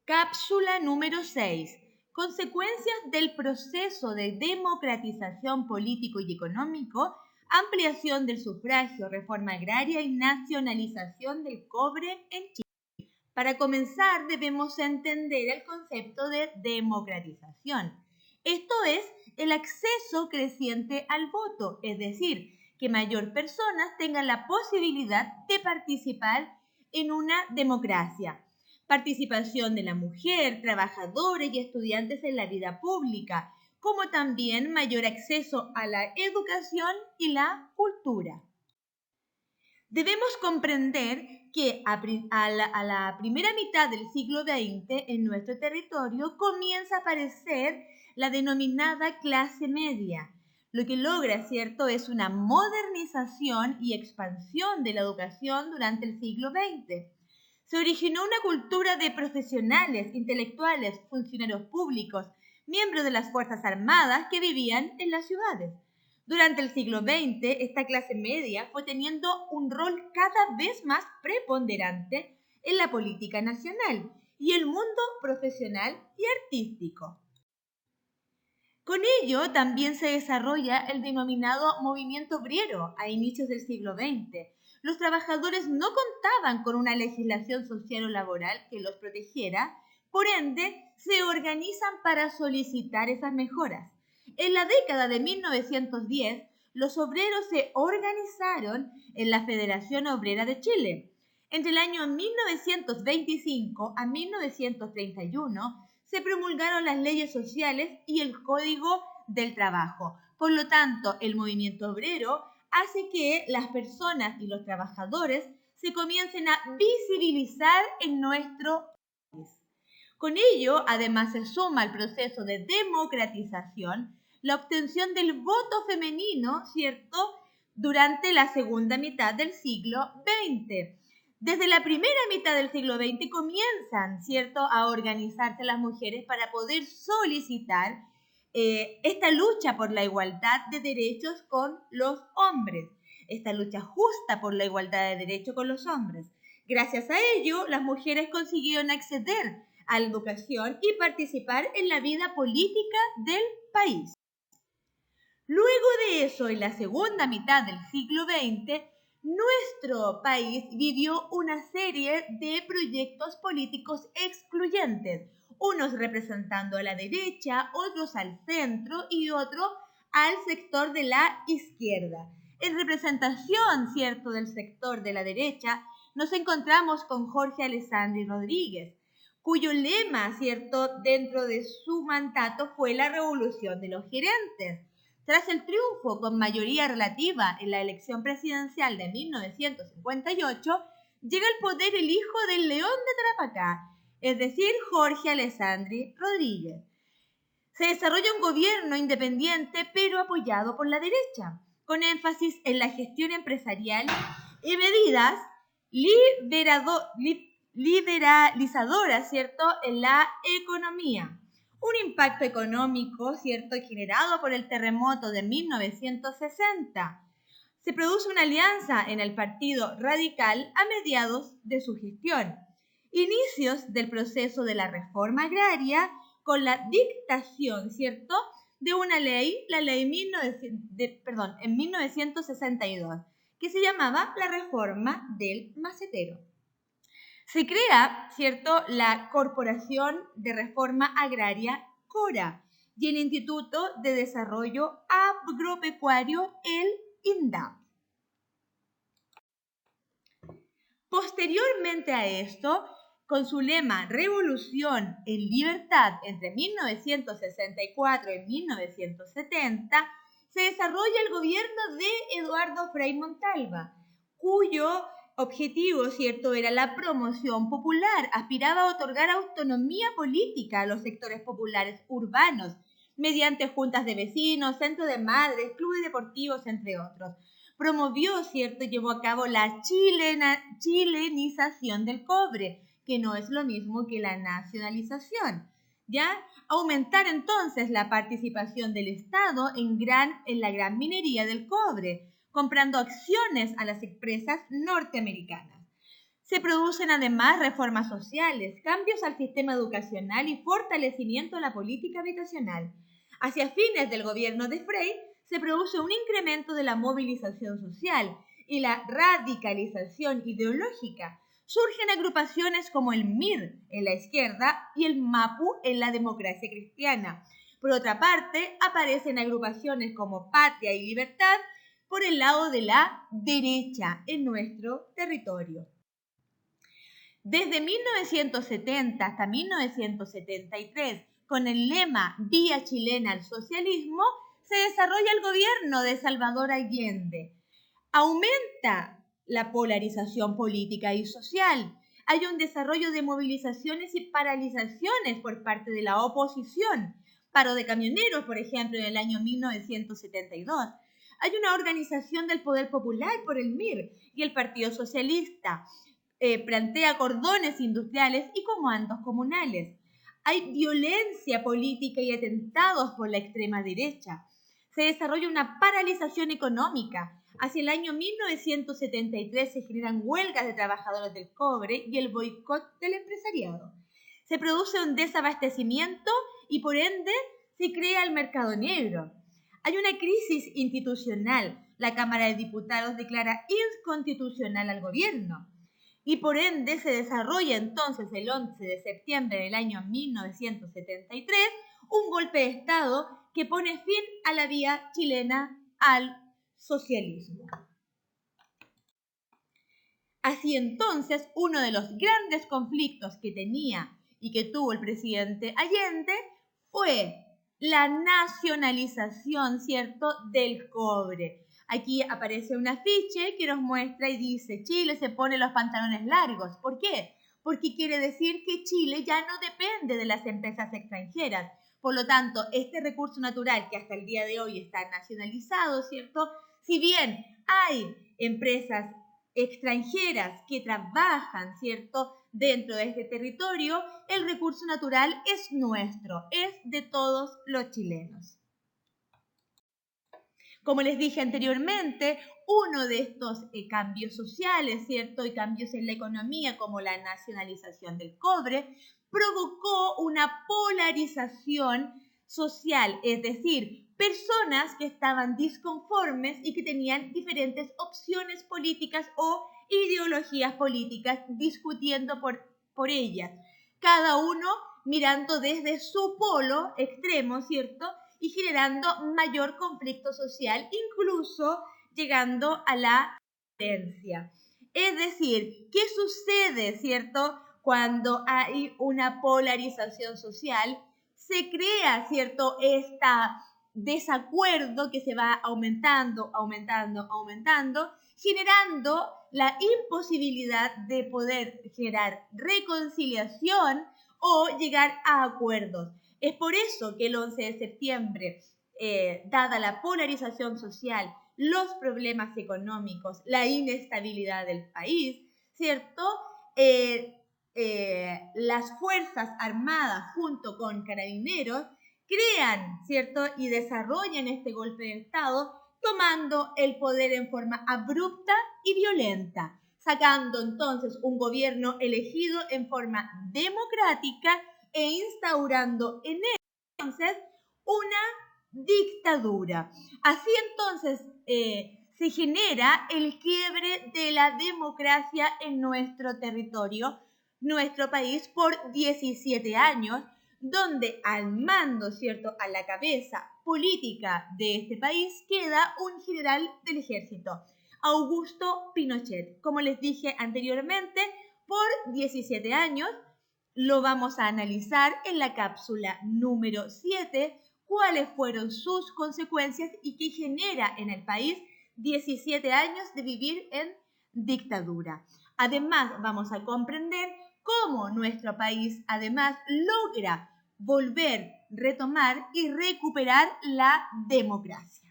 Cápsula número 6. Consecuencias del proceso de democratización político y económico, ampliación del sufragio, reforma agraria y nacionalización del cobre en Chile. Para comenzar, debemos entender el concepto de democratización. Esto es el acceso creciente al voto, es decir, que mayor personas tengan la posibilidad de participar en una democracia. Participación de la mujer, trabajadores y estudiantes en la vida pública, como también mayor acceso a la educación y la cultura. Debemos comprender que a la primera mitad del siglo XX en nuestro territorio comienza a aparecer la denominada clase media. Lo que logra, ¿cierto?, es una modernización y expansión de la educación durante el siglo XX. Se originó una cultura de profesionales, intelectuales, funcionarios públicos, miembros de las Fuerzas Armadas que vivían en las ciudades. Durante el siglo XX, esta clase media fue teniendo un rol cada vez más preponderante en la política nacional y el mundo profesional y artístico. Con ello también se desarrolla el denominado movimiento obrero a inicios del siglo XX. Los trabajadores no contaban con una legislación social o laboral que los protegiera, por ende, se organizan para solicitar esas mejoras. En la década de 1910, los obreros se organizaron en la Federación Obrera de Chile. Entre el año 1925 a 1931, se promulgaron las leyes sociales y el Código del Trabajo. Por lo tanto, el movimiento obrero hace que las personas y los trabajadores se comiencen a visibilizar en nuestro país. Con ello, además, se suma al proceso de democratización la obtención del voto femenino, ¿cierto?, durante la segunda mitad del siglo XX. Desde la primera mitad del siglo XX comienzan, ¿cierto?, a organizarse las mujeres para poder solicitar esta lucha por la igualdad de derechos con los hombres, esta lucha justa por la igualdad de derechos con los hombres. Gracias a ello, las mujeres consiguieron acceder a la educación y participar en la vida política del país. Luego de eso, en la segunda mitad del siglo XX, nuestro país vivió una serie de proyectos políticos excluyentes, unos representando a la derecha, otros al centro y otros al sector de la izquierda. En representación, ¿cierto?, del sector de la derecha, nos encontramos con Jorge Alessandri Rodríguez, cuyo lema, ¿cierto?, dentro de su mandato fue la revolución de los gerentes. Tras el triunfo con mayoría relativa en la elección presidencial de 1958, llega al poder el hijo del León de Tarapacá, es decir, Jorge Alessandri Rodríguez. Se desarrolla un gobierno independiente pero apoyado por la derecha, con énfasis en la gestión empresarial y medidas liberalizadoras, ¿cierto?, en la economía. Un impacto económico, ¿cierto?, generado por el terremoto de 1960. Se produce una alianza en el Partido Radical a mediados de su gestión. Inicios del proceso de la reforma agraria con la dictación, ¿cierto?, de una ley, la ley en 1962, que se llamaba la reforma del macetero. Se crea, ¿cierto?, la Corporación de Reforma Agraria, CORA, y el Instituto de Desarrollo Agropecuario, el INDAP. Posteriormente a esto, con su lema Revolución en Libertad entre 1964 y 1970, se desarrolla el gobierno de Eduardo Frei Montalva, cuyo objetivo, ¿cierto?, era la promoción popular, aspiraba a otorgar autonomía política a los sectores populares urbanos, mediante juntas de vecinos, centros de madres, clubes deportivos, entre otros. Promovió, ¿cierto?, llevó a cabo la chilenización del cobre, que no es lo mismo que la nacionalización, ¿ya? Aumentar entonces la participación del Estado en la gran minería del cobre, comprando acciones a las empresas norteamericanas. Se producen además reformas sociales, cambios al sistema educacional y fortalecimiento de la política habitacional. Hacia fines del gobierno de Frei se produce un incremento de la movilización social y la radicalización ideológica. Surgen agrupaciones como el MIR en la izquierda y el MAPU en la democracia cristiana. Por otra parte, aparecen agrupaciones como Patria y Libertad por el lado de la derecha en nuestro territorio. Desde 1970 hasta 1973, con el lema Vía Chilena al Socialismo, se desarrolla el gobierno de Salvador Allende. Aumenta la polarización política y social. Hay un desarrollo de movilizaciones y paralizaciones por parte de la oposición. Paro de camioneros, por ejemplo, en el año 1972. Hay una organización del Poder Popular por el MIR y el Partido Socialista. Plantea cordones industriales y comandos comunales. Hay violencia política y atentados por la extrema derecha. Se desarrolla una paralización económica. Hacia el año 1973 se generan huelgas de trabajadores del cobre y el boicot del empresariado. Se produce un desabastecimiento y por ende se crea el mercado negro. Hay una crisis institucional. La Cámara de Diputados declara inconstitucional al gobierno. Y por ende se desarrolla entonces el 11 de septiembre del año 1973 un golpe de Estado que pone fin a la vía chilena al socialismo. Así entonces, uno de los grandes conflictos que tenía y que tuvo el presidente Allende fue la nacionalización, ¿cierto?, del cobre. Aquí aparece un afiche que nos muestra y dice, Chile se pone los pantalones largos. ¿Por qué? Porque quiere decir que Chile ya no depende de las empresas extranjeras. Por lo tanto, este recurso natural que hasta el día de hoy está nacionalizado, ¿cierto? Si bien hay empresas extranjeras que trabajan, ¿cierto?, dentro de este territorio, el recurso natural es nuestro, es de todos los chilenos. Como les dije anteriormente, uno de estos cambios sociales, ¿cierto?, y cambios en la economía, como la nacionalización del cobre, provocó una polarización social, es decir, personas que estaban disconformes y que tenían diferentes opciones políticas o ideologías políticas discutiendo por ellas, cada uno mirando desde su polo extremo, ¿cierto?, y generando mayor conflicto social, incluso llegando a la violencia. Es decir, ¿qué sucede, cierto?, cuando hay una polarización social? Se crea, ¿cierto?, este desacuerdo que se va aumentando, generando la imposibilidad de poder generar reconciliación o llegar a acuerdos. Es por eso que el 11 de septiembre, dada la polarización social, los problemas económicos, la inestabilidad del país, ¿cierto?, las Fuerzas Armadas junto con Carabineros crean, ¿cierto?, y desarrollan este golpe de Estado, tomando el poder en forma abrupta y violenta, sacando entonces un gobierno elegido en forma democrática e instaurando en él entonces una dictadura. Así entonces se genera el quiebre de la democracia en nuestro territorio, nuestro país, por 17 años, donde al mando, ¿cierto?, a la cabeza política de este país queda un general del ejército, Augusto Pinochet. Como les dije anteriormente, por 17 años. Lo vamos a analizar en la cápsula número 7, cuáles fueron sus consecuencias y qué genera en el país 17 años de vivir en dictadura. Además, vamos a comprender cómo nuestro país, además, logra volver, retomar y recuperar la democracia.